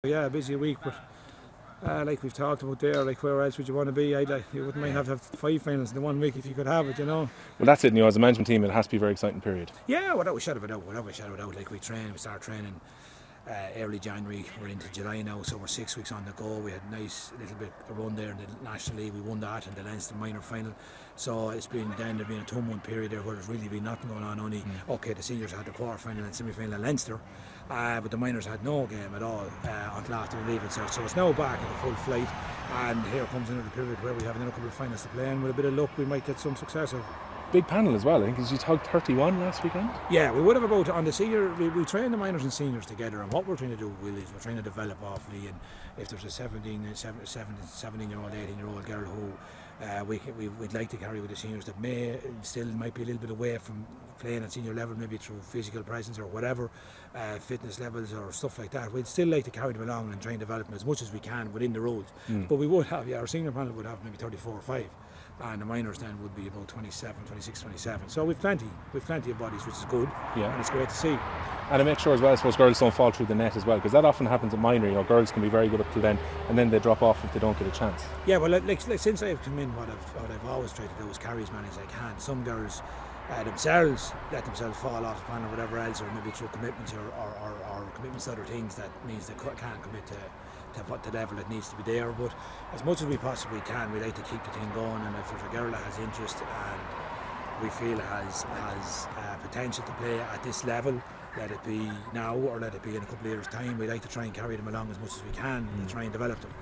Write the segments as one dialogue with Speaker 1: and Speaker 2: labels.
Speaker 1: Yeah, busy week, but like we've talked about there, like where else would you want to be? You wouldn't mind have 5 finals in the 1 week if you could have it,
Speaker 2: Well, that's it. As a management team, it has to be a very exciting period.
Speaker 1: Yeah, without a shadow of a doubt. Like we start training early January, we're into July now, so we're 6 weeks on the go. We had a nice little bit of run there in the National League. We won that in the Leinster minor final. So there's been a 2-month period there where there's really been nothing going on. Only the seniors had the quarter final and semi final in Leinster, but the minors had no game at all until after the leaving cert. So it's now back at the full flight, and here comes another period where we have another couple of finals to play, and with a bit of luck we might get some success out.
Speaker 2: Big panel as well. I think you took 31 last weekend.
Speaker 1: Yeah, we would have about on the senior. We train the minors and seniors together, and what we're trying to do, Will, is we're trying to develop Offaly. And if there's a 17-year-old, 18-year-old girl who we'd like to carry with the seniors that might be a little bit away from playing at senior level, maybe through physical presence or whatever, fitness levels or stuff like that, we'd still like to carry them along and try and develop them as much as we can within the rules. But we would have, our senior panel would have maybe 34 or 5. And the minors then would be about 26, 27. So we've plenty of bodies, which is good, and it's great to see.
Speaker 2: And to make sure as well, I suppose girls don't fall through the net as well, because that often happens at minor. Girls can be very good up till then, and then they drop off if they don't get a chance.
Speaker 1: Yeah, well, like since I've come in, what I've always tried to do is carry as many as I can. Some girls themselves let themselves fall off the plan or whatever else, or maybe through commitments or commitments to other things that means they can't commit to what the level it needs to be there. But as much as we possibly can, we like to keep the thing going, and if there's a girl that has interest and we feel has potential to play at this level, let it be now or let it be in a couple of years' time, we like to try and carry them along as much as we can and try and develop them.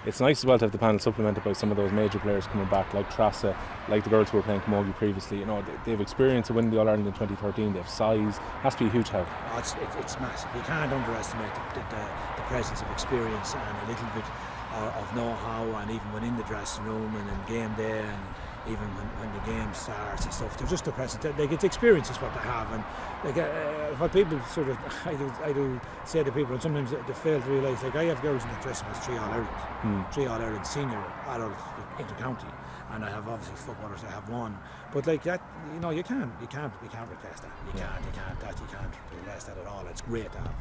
Speaker 2: It's nice as well to have the panel supplemented by some of those major players coming back, like Trassa, like the girls who were playing camogie previously. They have experience of winning the All-Ireland in 2013. They have size. Has to be a huge help.
Speaker 1: It's massive. You can't underestimate the presence of experience and a little bit of know-how, and even when in the dressing room and in game day, and even when the game starts and stuff, they're just the presence. It's experience is what they have, and what people sort of I do say to people, and sometimes they fail to realise. Like I have girls in the dressing room as 3 All-Ireland senior adult inter-county, and I have obviously footballers that have 1. But like that, you can't replace that. You can't replace that at all. It's great to have.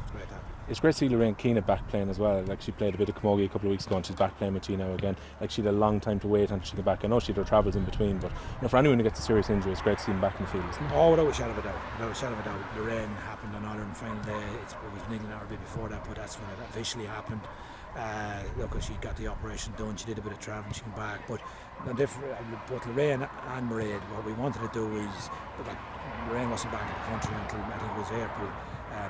Speaker 2: It's great to see Lorraine Keane back playing as well. Like she played a bit of camogie a couple of weeks ago, and she's back playing with you now again. Like she had a long time to wait until she came back. I know she had her travels in between, but for anyone who gets a serious injury, it's great to see them back in the field, isn't it?
Speaker 1: Oh, without a shadow of a doubt. Lorraine happened on Ireland final day. It was nearly an hour a bit before that, but that's when it officially happened. She got the operation done. She did a bit of travelling. She came back, but both Lorraine and Mairead, what we wanted to do is, Lorraine wasn't back in the country until I think it was April.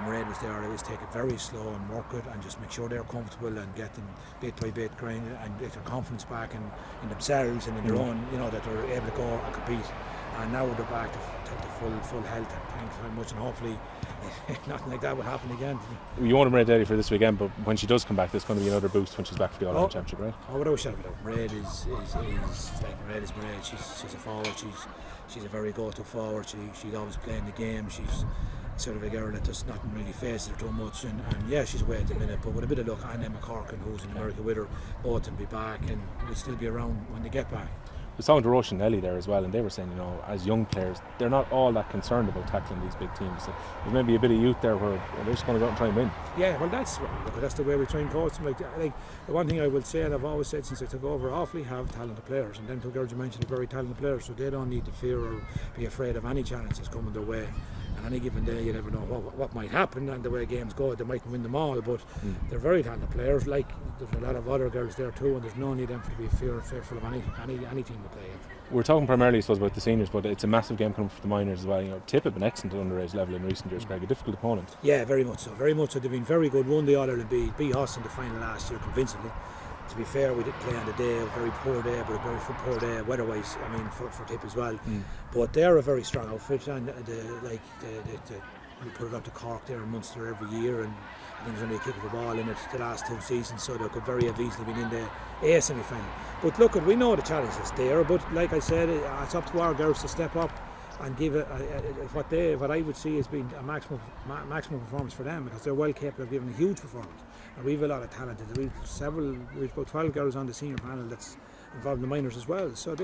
Speaker 1: Mairead was there. Always take it very slow and work it, and just make sure they're comfortable and get them bit by bit grind and get their confidence back in themselves and in their own, that they're able to go and compete. And now they're back to full health. Thanks very much, and hopefully nothing like that will happen again.
Speaker 2: You want Mairead ready for this weekend, but when she does come back, there's going to be another boost when she's back for the All-Ireland Championship, right?
Speaker 1: Oh, without a shadow of a doubt. Mairead is Mairead. She's a forward. She's a very go-to forward. She's always playing the game. She's sort of a girl that does nothing really phases her too much, and she's away at the minute, but with a bit of luck, and Emma Corkin, who's in America with her, both will be back and will still be around when they get back.
Speaker 2: We saw Roisin and Ellie there as well, and they were saying, as young players, they're not all that concerned about tackling these big teams. So there's maybe a bit of youth there where they're just going to go out and try and win.
Speaker 1: Yeah, well, that's the way we try and coach them. Like the one thing I will say, and I've always said since I took over, Offaly have talented players, and them two girls you mentioned are very talented players, so they don't need to fear or be afraid of any challenges coming their way. And any given day, you never know what might happen, and the way games go, they might win them all. But they're very talented players. Like there's a lot of other girls there too, and there's no need them to be fearful of any team to play in.
Speaker 2: We're talking primarily, I suppose, about the seniors, but it's a massive game coming for the minors as well. Tipp have been excellent at underage level in recent years, Greg. A difficult opponent.
Speaker 1: Yeah, very much so. They've been very good. Won the All-Ireland beat us in the final last year convincingly. To be fair, we didn't play on the day, a very poor day, but a very poor day weather-wise, for Tipp as well. But they're a very strong outfit, and we put it up to Cork there in Munster every year, and I think there's only a kick of the ball in it the last 2 seasons, so they could very have easily been in the A semi-final. But look, we know the challenge is there, but like I said, it's up to our girls to step up and give it what I would see as being a maximum performance for them, because they're well capable of giving a huge performance. And we've a lot of talent. We've about 12 girls on the senior panel that's involved in the minors as well. So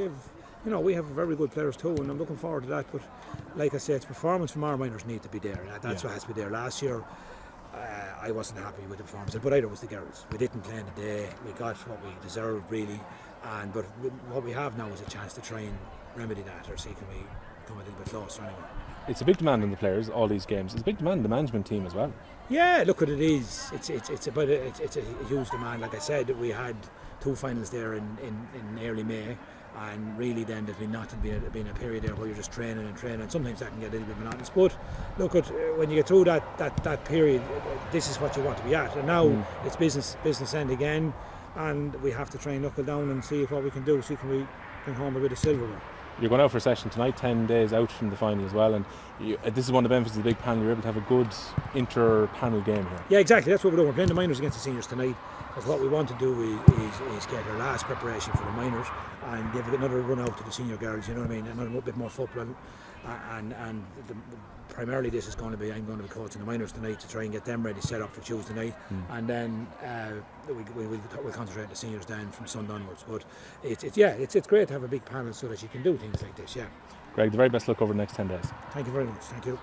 Speaker 1: we have very good players too, and I'm looking forward to that. But like I said, it's performance from our minors need to be there. That's what has to be there. Last year, I wasn't happy with the performance, but either was the girls. We didn't play in the day. We got what we deserved, really. But what we have now is a chance to try and remedy that, or see can we come a little bit closer anyway.
Speaker 2: It's a big demand on the players, all these games. It's a big demand on the management team as well.
Speaker 1: Yeah, look what it is. It's a huge demand. Like I said, we had 2 finals there in early May, and really then there's been a period there where you're just training and training. Sometimes that can get a little bit monotonous. But look at when you get through that period, this is what you want to be at. And now it's business end again, and we have to try and knuckle down and see what we can do. See can we bring home a bit of silverware.
Speaker 2: You're going out for a session tonight, 10 days out from the final as well, and this is one of the benefits of the big panel. You're able to have a good inter-panel game here.
Speaker 1: Yeah, exactly. That's what we're doing. We're playing the minors against the seniors tonight, because what we want to do is get our last preparation for the minors and give another run out to the senior girls. You know what I mean? Another bit more football, primarily this is going to be, I'm going to be coaching the minors tonight to try and get them ready, set up for Tuesday night, and then we'll concentrate on the seniors then from Sunday onwards. But it's great to have a big panel so that you can do things like this. Yeah.
Speaker 2: Greg, the very best luck over the next 10 days.
Speaker 1: Thank you very much. Thank you.